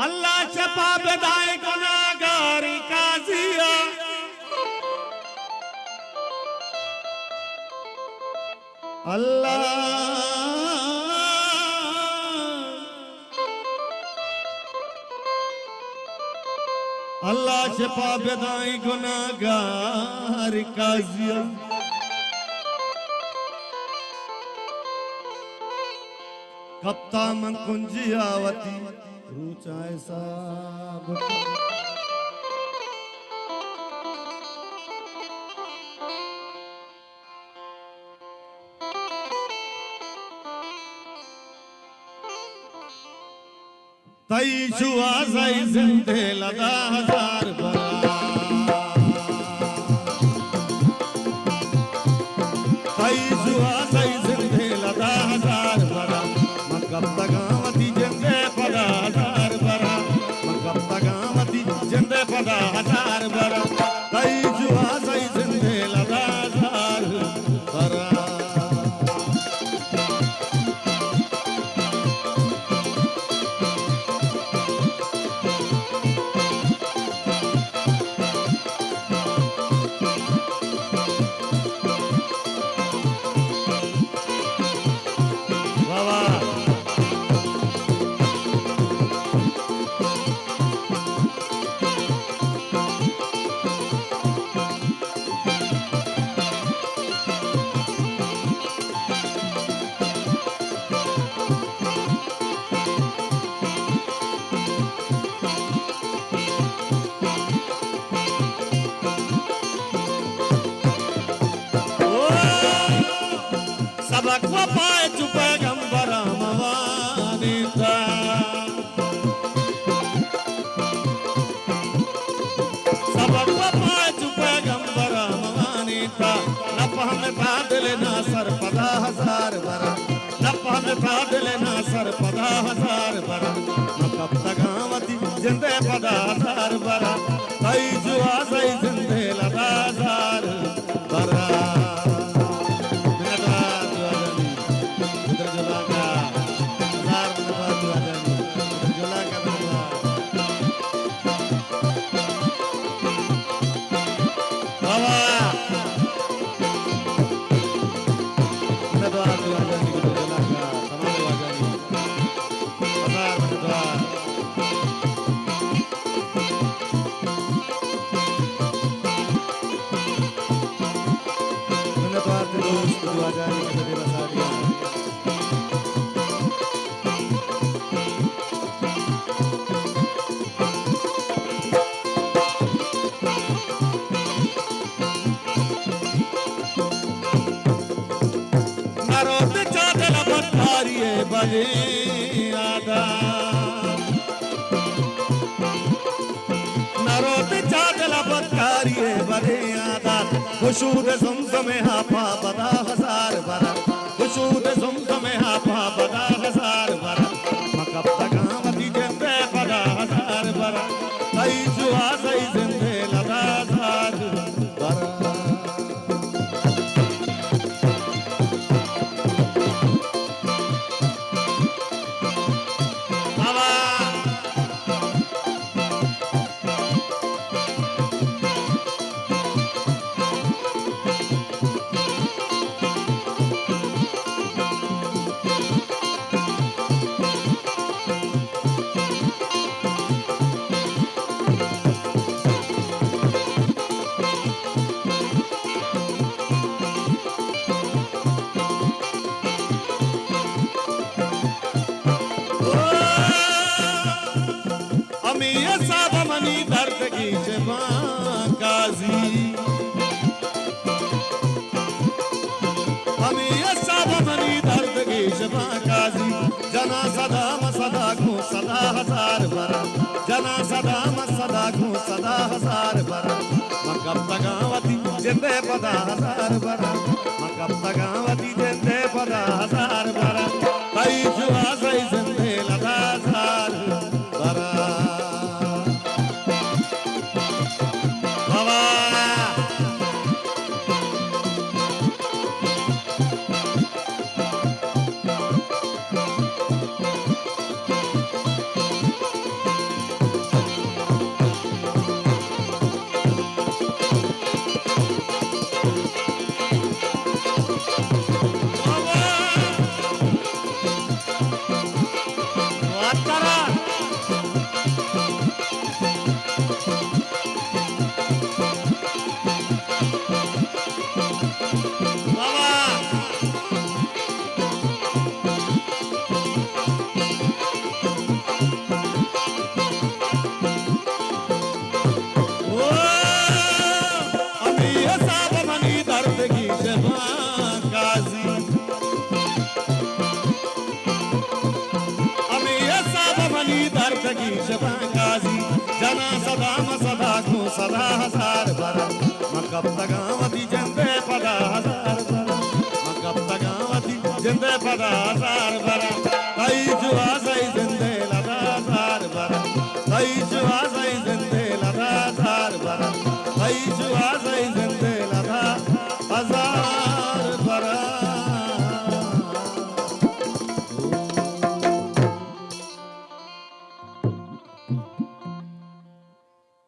अल्लाह छपा बेदाए गुनाहगारी काजिया अल्लाह छपा बेदाए गुनाहगारी काजिया कप्ता मन कुंजियावती रूचाए साब तई जुआ सई जिंदे लदा हजार बरा तई जुआ सई जिंदे लदा हजार बरा मकब तगावती जिंदे पदा हजार बरा मकब तगावती जिंदे पदा हजार बरा तई जुआ सई जिंदे लदा हजार बरा सबक पाए चुपे गंबरा मवानीता सबक पाए चुपे गंबरा मवानीता नपह में बादल ना सर पदा हजार बरा नपह में बादल ना सर पदा हजार बरा मकब तगावती जिंदे पदा हजार बरा तई जुआ सई जिंदे लदा हजार बरा बने आदा नरोत चादला बदकारिए बने आदा खुशूद ज़मज़मे हाफा बदा हजार बरा खुशूद ज़मज़मे हाफा बदा हजार बरा मकब तगावती जिंदे बदा हजार बरा तई जुआ सई जिंदे लदा हजार बरा जना सदा मसदा को सदा हजार बर जना सदा मसदा को सदा हजार बर मकब तगावती जिंदे पदा हजार बर मकब तगावती जिंदे पदा हजार बर कई जुआ सही जिंदे लदा हजार बर बाबा जना सदा मसदा को सदा हजार बर मकब तगावती जिंदे पदा हजार बर मकब तगावती जिंदे पदा हजार बर कई जुआ सही